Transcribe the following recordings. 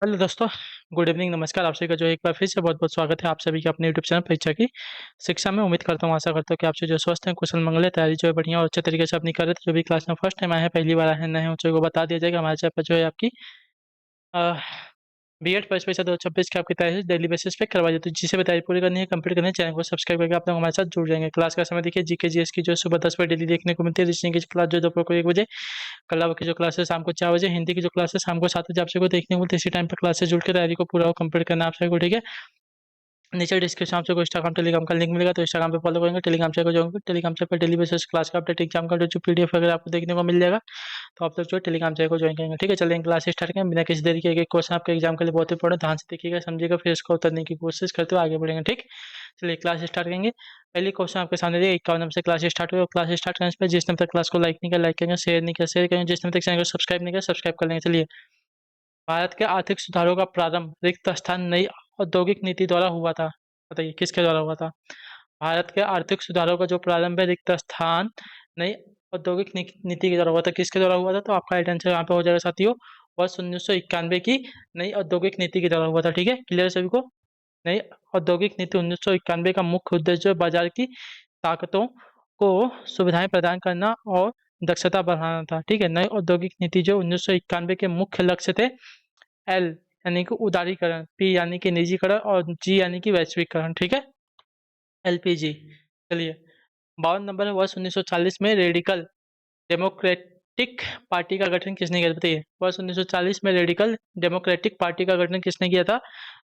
Hello दोस्तों। Good evening, नमस्कार। आप सभी का जो एक बार फिर से बहुत बहुत स्वागत है आप सभी का अपने यूट्यूब चैनल परीक्षा की शिक्षा में। उम्मीद करता हूँ, आशा करता हूँ कि आप जो स्वस्थ हैं, कुशल मंगल है, तैयारी जो है बढ़िया और अच्छे तरीके से अपनी कर रहे थे। जो भी क्लास में फर्स्ट टाइम आए हैं, पहली बार आए हैं, नए हैं, उन सभी को बता दिया जाएगा हमारे चैनल पर जो है आपकी बीएड फर्स्ट परीक्षा 2026 की आपकी तैयारी डेली बेसिस पे करवाई जाती है। जिसे भी तैयारी पूरी करनी है, कंप्लीट करनी है, चैनल को सब्सक्राइब करके आप लोग हमारे साथ जुड़ जाएंगे। क्लास का समय देखिए, जीके जीएस की जो सुबह 10 बजे डेली देखने को मिलती है। रीजनिंग की क्लास जो दोपहर को 1 बजे, कला की जो क्लास है शाम को 4 बजे, हिंदी की जो क्लास है शाम को 7 बजे आप सबको देखने को मिलती है। इसी टाइम पर क्लास से जुड़ के तैयारी को पूरा कंप्लीट करना है आप सभी को, ठीक है। नीचे डिस्क्रिप्शन आपको इंस्टाग्राम टेलीग्राम का लिंक मिलेगा, तो इंस्टाग्राम पे फॉलो करेंगे, टेलीग्राम चैनल को जाएंगे, टेलीग्राम चैनल पर डेली बेसिस क्लास का अपडेट, एग्जाम का जो पीडीएफ वगैरह आपको देखने को मिल जाएगा। तो आप लोग जो है टेलीग्राम चैनल को ज्वाइन करेंगे, ठीक है। चलिए क्लास स्टार्ट करें बिना किसी देरी के। एक क्वेश्चन आपके एग्जाम के लिए बहुत इंपॉर्टेंट, ध्यान से देखिएगा, समझिएगा, फिर इसको उतरने की कोशिश करते हुए आगे बढ़ेंगे, ठीक। चलिए क्लास स्टार्ट करेंगे। पहले क्वेश्चन आपके सामने दिए 51 नंबर से क्लास स्टार्ट हुई। क्लास स्टार्ट करने से पहले जिसने तक क्लास को लाइक नहीं किया लाइक करेंगे, शेयर नहीं किया शेयर करेंगे, जिसने तक चैनल को सब्सक्राइब नहीं किया सब्सक्राइब कर लेंगे। चलिए, भारत के आर्थिक सुधारों का प्रारंभ रिक्त स्थान नई औद्योगिक नीति द्वारा हुआ था। बताइए किसके द्वारा हुआ था। भारत के आर्थिक सुधारों का जो प्रारंभ है, रिक्त स्थान नई औद्योगिक नीति के द्वारा हुआ था। किसके द्वारा हुआ था, तो आपका राइट आंसर यहाँ पे हो जाएगा साथियों, वर्ष 1991 की नई औद्योगिक नीति के द्वारा हुआ था, ठीक है। क्लियर सभी को। नई औद्योगिक नीति 1991 का मुख्य उद्देश्य बाजार की ताकतों को सुविधाएं प्रदान करना और दक्षता बढ़ाना था, ठीक है। नई औद्योगिक नीति जो 1991 के मुख्य लक्ष्य थे, एल यानी कि उदारीकरण, पी यानी कि निजीकरण और जी यानी कि वैश्वीकरण, ठीक है। एलपीजी। चलिए, 52 नंबर है, वर्ष 1940 में रेडिकल डेमोक्रेटिक पार्टी का गठन किसने किया था? बताइए, वर्ष 1940 में रेडिकल डेमोक्रेटिक पार्टी का गठन किसने किया था?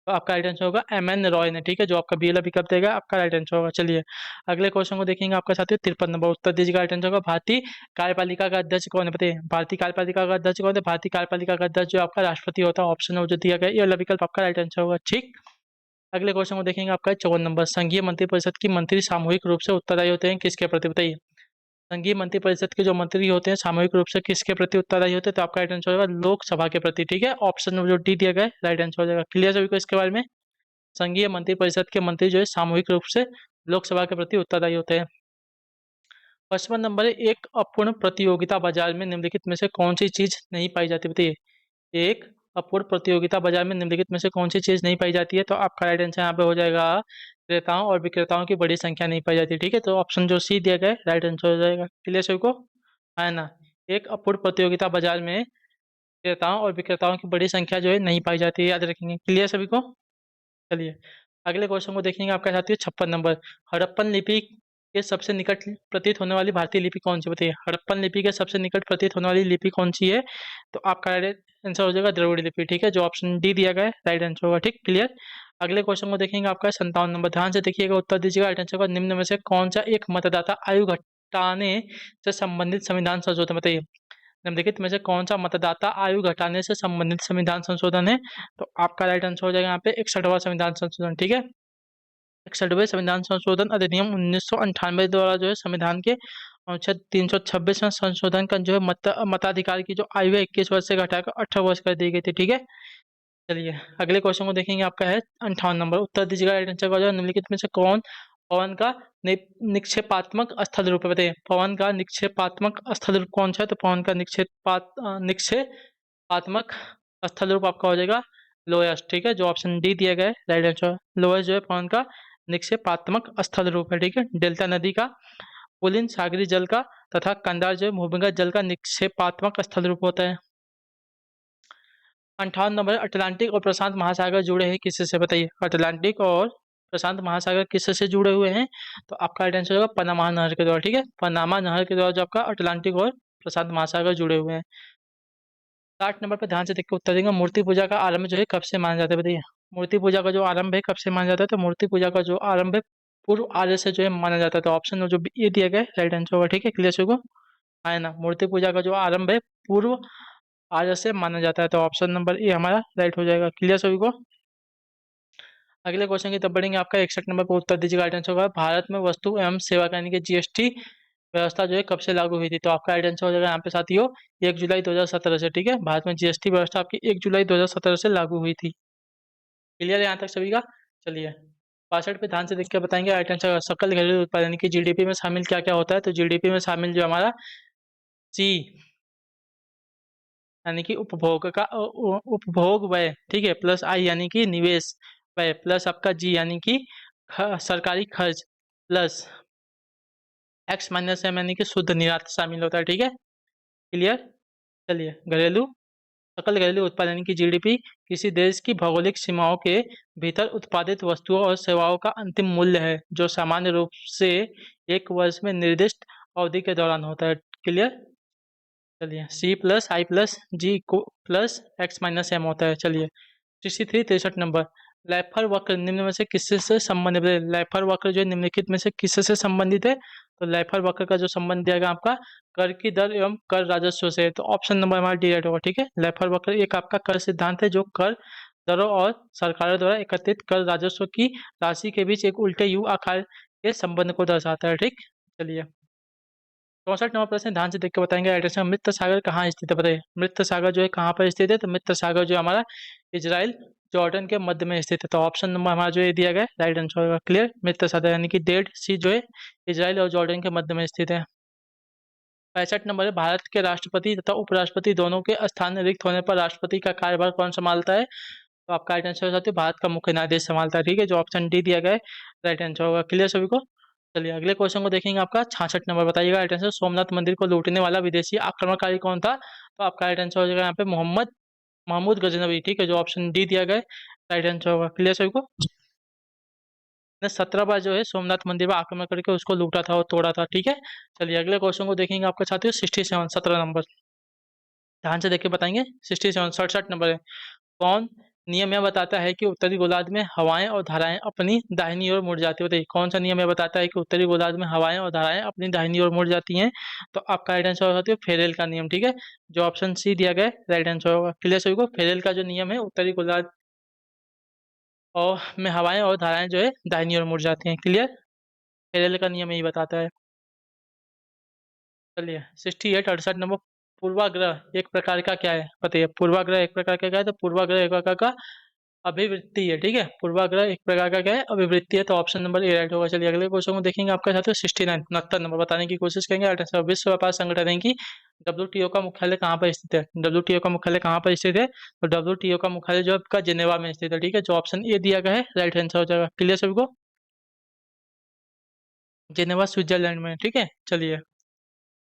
तो आपका राइट आंसर होगा एम एन रॉय ने, ठीक है, जो आपका बीएलए विकल्प देगा आपका राइट आंसर होगा। चलिए, अगले क्वेश्चन को देखेंगे आपका साथियों, 53 नंबर उत्तर दीजिएगा। राइट आंसर होगा भारतीय कार्यपालिका का अध्यक्ष कौन है? बताइए, भारतीय कार्यपालिका का अध्यक्ष कौन है? भारतीय कार्यपालिका का अध्यक्ष जो आपका राष्ट्रपति होता है, ऑप्शन जो दिया गया, ये वाला विकल्प आपका राइट आंसर होगा, ठीक। अगले क्वेश्चन को देखेंगे आपका 54 नंबर, संघीय मंत्रिपरिषद की मंत्री सामूहिक रूप से उत्तरदायी होते हैं किसके प्रति? बताइए, संघीय मंत्रिपरिषद के जो मंत्री होते हैं सामूहिक रूप से किसके प्रति उत्तरदायी होते हैं? तो आपका राइट आंसर होगा लोकसभा के प्रति, ठीक है। ऑप्शन जो डी दिया गया है राइट आंसर हो जाएगा। क्लियर सभी को इसके बारे में। संघीय मंत्रिपरिषद के मंत्री जो है सामूहिक रूप से लोकसभा के प्रति उत्तरदायी होते हैं। 55 नंबर है, एक अपूर्ण प्रतियोगिता बाजार में निम्नलिखित में से कौन सी चीज नहीं पाई जाती? बताइए, एक अपूर्ण प्रतियोगिता बाजार में निम्नलिखित में से कौन सी चीज नहीं पाई जाती है? तो आपका राइट आंसर यहाँ पे हो जाएगा क्रेताओं और विक्रेताओं की बड़ी संख्या नहीं पाई जाती, ठीक है। तो ऑप्शन जो सी दिया गया है राइट आंसर हो जाएगा। क्लियर सभी को, है ना। एक अपूर्ण प्रतियोगिता बाजार में क्रेताओं और विक्रेताओं की बड़ी संख्या जो है नहीं पाई जाती है, याद रखेंगे। क्लियर सभी को। चलिए, अगले क्वेश्चन को देखेंगे आपका साथियों, 56 नंबर, हड़प्पन लिपि के सबसे निकट प्रतीत होने वाली भारतीय लिपि कौन सी? बताइए, हड़प्पन लिपि के सबसे निकट प्रतीत होने वाली लिपि कौन सी है? तो आपका राइट आंसर हो जाएगा द्रविड़ लिपि, ठीक है, जो ऑप्शन डी दिया गया है राइट आंसर होगा, ठीक। क्लियर। अगले क्वेश्चन को देखेंगे आपका 57 नंबर, ध्यान से देखिएगा, उत्तर दीजिएगा। राइट आंसर होगा निम्न में से कौन सा एक मतदाता आयु घटाने से संबंधित संविधान संशोधन? बताइए, निम्नलिखित में से कौन सा मतदाता आयु घटाने से संबंधित संविधान संशोधन है? तो आपका राइट आंसर हो जाएगा यहाँ पे 61वां संविधान संशोधन, ठीक है। 61वें संविधान संशोधन अधिनियम 1998 द्वारा जो है संविधान के अनुच्छेद 326 में संशोधन का जो है मताधिकार की जो आयु है 21 वर्ष से घटाकर 18 वर्ष कर दी गई थी, ठीक है। चलिए, अगले क्वेश्चन को देखेंगे आपका है 58 नंबर, उत्तर दीजिएगा। राइट आंसर हो जाएगा निम्नलिखित में से कौन पवन का निक्षेपात्मक स्थल रूप है? बताइए, पवन का निक्षेपात्मक स्थल रूप कौन सा है? तो पवन का निक्षेपात्मक स्थल रूप आपका हो जाएगा लोएस्ट, ठीक है, जो ऑप्शन डी दिया गया है राइट आंसर। लोएस्ट जो है पवन का निक्षेपात्मक स्थल रूप है, ठीक है। डेल्टा नदी का, पुलिन सागरी जल का तथा कंदार जो है भूमिगत जल का निक्षेपात्मक स्थल रूप होता है। 58 नंबर, अटलांटिक और प्रशांत महासागर जुड़े हैं किससे? बताइए, अटलांटिक और प्रशांत महासागर किससे जुड़े हुए हैं? तो आपका राइट आंसर होगा पनामा नहर के द्वारा, ठीक है। पनामा नहर के द्वारा जो आपका अटलांटिक और प्रशांत महासागर जुड़े हुए हैं। 60 नंबर पर ध्यान से देख के उत्तर देंगे, मूर्ति पूजा का आरंभ जो है कब से माना जाता है? बताइए, मूर्ति पूजा का जो आरंभ है कब से माना जाता है? तो मूर्ति पूजा का जो आरंभ है पूर्व आर्य से जो है माना जाता है। तो ऑप्शन जो ये दिया गया है राइट आंसर होगा, ठीक है। क्लियर से को, है ना, मूर्ति पूजा का जो आरंभ है पूर्व आर्य से माना जाता है। तो ऑप्शन नंबर ए हमारा राइट हो जाएगा। क्लियर सभी को। अगले क्वेश्चन की तरफ बढ़ेंगे, आपका 61 नंबर पर उत्तर दीजिएगा। राइट आंसर होगा भारत में वस्तु एवं सेवा कर यानी कि जीएसटी व्यवस्था जो है कब से लागू हुई थी? तो आपका राइट आंसर हो जाएगा यहाँ पे साथियों 1 जुलाई 2017 से, ठीक है। भारत में जीएसटी व्यवस्था आपकी 1 जुलाई 2017 से लागू हुई थी। क्लियर है यहाँ तक सभी का। चलिए, 62 पे ध्यान से देख के बताएंगे। राइट आंसर, सकल घरेलू उत्पाद यानी कि जीडीपी में शामिल क्या क्या होता है? तो जीडीपी में शामिल जो हमारा सी यानी कि उपभोग व्यय, ठीक है, प्लस आई यानी कि निवेश व्यय, प्लस आपका जी यानी कि सरकारी खर्च, प्लस एक्स माइनस एम यानी कि शुद्ध निर्यात शामिल होता है, ठीक है। क्लियर। चलिए, सकल घरेलू उत्पाद यानी कि जीडीपी किसी देश की भौगोलिक सीमाओं के भीतर उत्पादित वस्तुओं और सेवाओं का अंतिम मूल्य है जो सामान्य रूप से एक वर्ष में निर्दिष्ट अवधि के दौरान होता है। क्लियर। चलिए, सी प्लस आई प्लस जी को प्लस एक्स माइनस एम होता है। चलिए, 63 नंबर, लैफर वक्र निम्न में से किससे से संबंधित है? लैफर वक्र जो है निम्नलिखित में से किससे से संबंधित है? तो लैफर वक्र का जो संबंध दिया गया आपका कर की दर एवं कर राजस्व से है। तो ऑप्शन नंबर हमारा डी राइट होगा, ठीक है। लैफर वक्र एक आपका कर सिद्धांत है जो कर दरों और सरकारों द्वारा एकत्रित कर राजस्व की राशि के बीच एक उल्टे यू आकार के संबंध को दर्शाता है, ठीक। चलिए, 64 नंबर प्रश्न ध्यान से देख के बताएंगे। राइट आंसर, मृत सागर कहाँ स्थित है? बताइए, मृत सागर जो है कहाँ पर स्थित है? तो मृत सागर जो हमारा इजराइल जॉर्डन के मध्य में स्थित है। तो ऑप्शन नंबर हमारा जो ये दिया गया है राइट आंसर होगा। क्लियर। मृत सागर यानी कि डेड सी जो है इजराइल और जॉर्डन के मध्य में स्थित है। 65 नंबर है, भारत के राष्ट्रपति तथा उपराष्ट्रपति दोनों के स्थान रिक्त होने पर राष्ट्रपति का कार्यभार कौन संभालता है? तो आपका राइट आंसर हो सकता है भारत का मुख्य न्यायाधीश संभालता है, ठीक है। जो ऑप्शन डी दिया गया है राइट आंसर होगा। क्लियर सभी को। चलिए, अगले क्वेश्चन को देखेंगे। आपका 66 नंबर बताइएगा। राइट आंसर, सोमनाथ मंदिर को लूटने वाला विदेशी आक्रमणकारी कौन था? तो आपका राइट आंसर हो जाएगा यहाँ पे मोहम्मद महमूद गजनवी, ठीक है। जो ऑप्शन डी दिया गया है राइट आंसर होगा। क्लियर सभी को। ने 17 बार जो है सोमनाथ मंदिर पर आक्रमण करके उसको लूटा था और तोड़ा था, ठीक है। चलिए, अगले क्वेश्चन को देखेंगे। आपका साथियों 67 17 नंबर, ध्यान से देख के बताएंगे। 67 नंबर है, कौन नियम यह बताता है कि उत्तरी गोलार्ध में हवाएं और धाराएं अपनी दाहिनी ओर मुड़ जाती है? बताइए, कौन सा नियम यह बताता है कि उत्तरी गोलार्ध में हवाएं और धाराएं अपनी दाहिनी ओर मुड़ जाती हैं? तो आपका राइट आंसर होगा फेरेल का नियम, ठीक है। जो ऑप्शन सी दिया गया है राइट आंसर होगा। क्लियर सभी को। फेरेल का जो नियम है, उत्तरी गोलार्ध और में हवाएं और धाराएं जो है दाहिनी ओर मुड़ जाती हैं। क्लियर। फेरेल का नियम यही बताता है। चलिए, 68 68 नंबर, पूर्वाग्रह एक प्रकार का क्या है? बताइए, पूर्वाग्रह एक प्रकार का क्या है? तो पूर्वाग्रह एक प्रकार का अभिवृत्ति है, ठीक है। पूर्वाग्रह एक प्रकार का क्या है? अभिवृत्ति है। तो ऑप्शन नंबर ए राइट होगा। चलिए, अगले क्वेश्चन को देखेंगे। आपका साथियों 69 69 नंबर बताने की कोशिश करेंगे। राइट आंसर, विश्व व्यापार संगठन है कि डब्ल्यूटीओ का मुख्यालय कहाँ पर स्थित है? डब्ल्यूटीओ का मुख्यालय कहाँ पर स्थित है? तो डब्ल्यूटीओ का मुख्यालय जो आपका जेनेवा में स्थित है, ठीक है। जो ऑप्शन ए दिया गया है राइट आंसर हो जाएगा। क्लियर सभी को। जेनेवा स्विट्जरलैंड में, ठीक है। चलिए,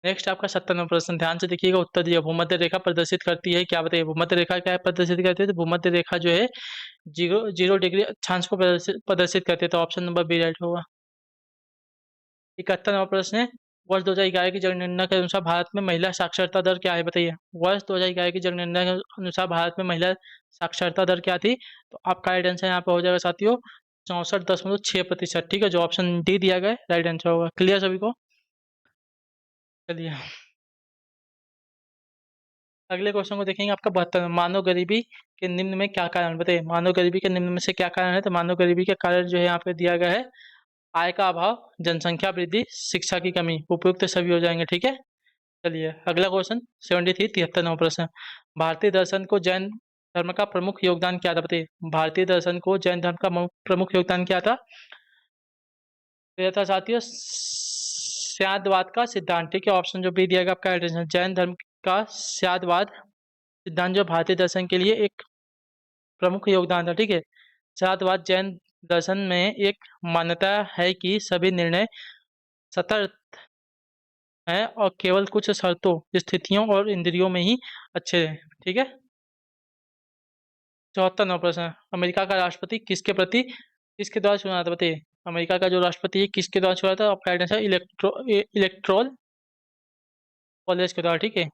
नेक्स्ट आपका 70 नंबर प्रश्न, ध्यान से देखिएगा। उत्तर दिया, भूमध्य रेखा प्रदर्शित करती है क्या? बताइए, भूमध्य रेखा क्या है प्रदर्शित करती है? तो भूमध्य रेखा जो है 0 0 डिग्री अक्षांश को प्रदर्शित करती है। तो ऑप्शन नंबर बी राइट होगा। 71 नंबर प्रश्न है, वर्ष 2011 की जनगणना के अनुसार भारत में महिला साक्षरता दर क्या है? बताइए, वर्ष 2011 की जनगणना के अनुसार भारत में महिला साक्षरता दर क्या थी? तो आपका राइट आंसर यहाँ पे हो जाएगा साथियों 64.6%, ठीक है। जो ऑप्शन डी दिया गया है राइट आंसर होगा। क्लियर सभी को। चलिए, अगले क्वेश्चन को देखेंगे। आपका 72, मानव गरीबी के निम्न में क्या कारण? बताइए, मानव गरीबी के निम्न में से क्या कारण है? तो मानव गरीबी के कारण जो है यहाँ पे दिया गया है आय का अभाव, जनसंख्या वृद्धि, शिक्षा की कमी। उपयुक्त सभी हो जाएंगे, ठीक है। चलिए, अगला क्वेश्चन 73 73 नंबर प्रश्न, भारतीय दर्शन को जैन धर्म का प्रमुख योगदान क्या था? बताइए, भारतीय दर्शन को जैन धर्म का प्रमुख योगदान क्या था? तो यह था साथियों स्यादवाद का सिद्धांत, ठीक है। ऑप्शन जो बी दिया गया आपका एड्रेस, जैन धर्म का स्यादवाद सिद्धांत जो भारतीय दर्शन के लिए एक प्रमुख योगदान था, ठीक है। स्यादवाद जैन दर्शन में एक मान्यता है कि सभी निर्णय सतत हैं और केवल कुछ शर्तों, स्थितियों और इंद्रियों में ही अच्छे हैं, ठीक है। 74 नंबर प्रश्न, अमेरिका का राष्ट्रपति किसके द्वारा चुना था? बताइए, अमेरिका का जो राष्ट्रपति है किसके द्वारा चुना था? आपका आंसर इलेक्ट्रोल कॉलेज के द्वारा, ठीक है।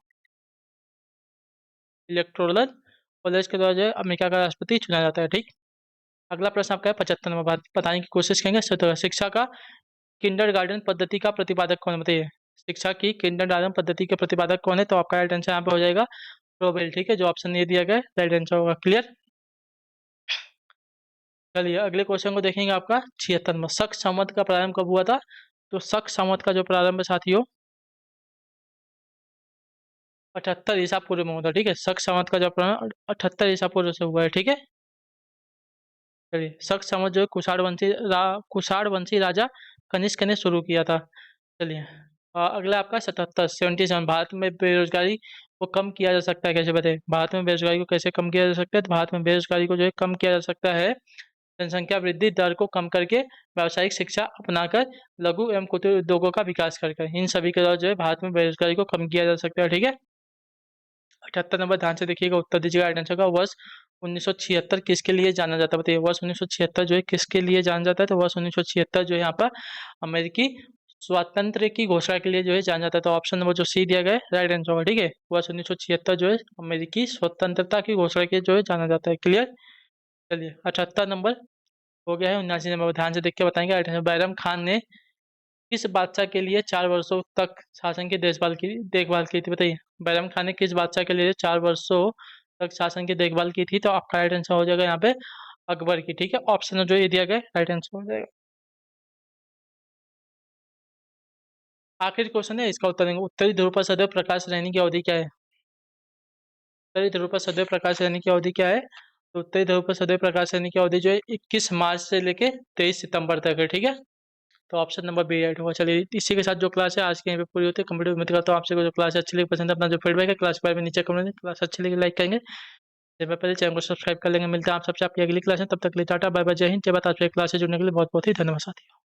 इलेक्टोरल कॉलेज के द्वारा जो है अमेरिका का राष्ट्रपति चुना जाता है, ठीक। अगला प्रश्न आपका है 75 नंबर, बताने की कोशिश करेंगे। शिक्षा का किंडरगार्टन पद्धति का प्रतिपादक कौन है? बताइए, शिक्षा की किंडरगार्टन पद्धति के प्रतिपादक कौन है? तो आपका राइट आंसर यहाँ पे हो जाएगा फ्रोबेल, ठीक है। जो ऑप्शन ये दिया गया है राइट आंसर होगा। क्लियर। चलिए, अगले क्वेश्चन को देखेंगे। आपका 76 नंबर, शक संवत का प्रारंभ कब हुआ था? तो शक संवत का जो प्रारंभ है साथियों 78 ईसा पूर्व में हुआ था, ठीक है। शक संवत का जो प्रारंभ 78 ईसा पूर्व से हुआ है, ठीक है। चलिए, शक संवत जो है कुषाण वंशी राजा कनिष्क ने शुरू किया था। चलिए, अगला आपका 77 77, भारत में बेरोजगारी वो कम किया जा सकता है, कैसे बताइए? भारत में बेरोजगारी को कैसे कम किया जा सकता है? तो भारत में बेरोजगारी को जो है कम किया जा सकता है जनसंख्या वृद्धि दर को कम करके, व्यावसायिक शिक्षा अपनाकर, लघु एवं कुटीर उद्योगों का विकास कर कर, इन सभी के द्वारा जो है भारत में बेरोजगारी को कम किया जा सकता है। ठीक है, 78 नंबर ध्यान से देखिएगा, उत्तर दीजिएगा। राइट आंसर का वर्ष 1976 किसके लिए जाना जाता है? बताइए, वर्ष 1976 जो है किसके लिए जाना जाता है? तो वर्ष 1976 जो है यहाँ पर अमेरिकी स्वातंत्र की घोषणा के लिए जो है जाना जाता है। तो ऑप्शन नंबर जो सी दिया गया है राइट आंसर होगा। ठीक है, वर्ष 1976 जो है अमेरिकी स्वतंत्रता की घोषणा के लिए जो है जाना जाता है। क्लियर? चलिए, 78 नंबर हो गया है। 79 नंबर ध्यान से देख के बताएंगे। राइट आंसर, बैरम खान ने किस बादशाह के लिए 4 वर्षों तक शासन की देखभाल की थी? बताइए, बैरम खान ने किस बादशाह के लिए 4 वर्षों तक शासन की देखभाल की थी? तो आपका राइट आंसर हो जाएगा यहाँ पे अकबर की। ठीक है, ऑप्शन जो ये दिया गया राइट आंसर हो जाएगा। आखिरी क्वेश्चन है, इसका उत्तर देंगे। उत्तरी ध्रुव पर सदैव प्रकाश रहने की अवधि क्या है? उत्तरी ध्रुव पर सदैव प्रकाश रहने की अवधि क्या है? तो उत्तरी ध्रुव पर सदैव प्रकाश रहने की अवधि जो है 21 मार्च से लेके 23 सितंबर तक है। ठीक है, तो ऑप्शन नंबर बी राइट होगा। चलिए, इसी के साथ जो क्लास है आज की यहीं पे पूरी होती है। कंप्लीट। उम्मीद करता हूँ आपसे को जो क्लास अच्छी लगी, पसंद है, अपना जो फीडबैक है क्लास के बारे में नीचे कमेंट में, क्लास अच्छी लगी लाइक करेंगे, जब मैं पहले चैनल को सब्सक्राइब कर लेंगे। मिलते हैं आप सबसे आपकी अगली क्लास में, तब तक के लिए टाटा बाय बाय, जय हिंद, जय भारत। आपसे क्लास से जुड़ने के लिए बहुत बहुत ही धन्यवाद साथियों।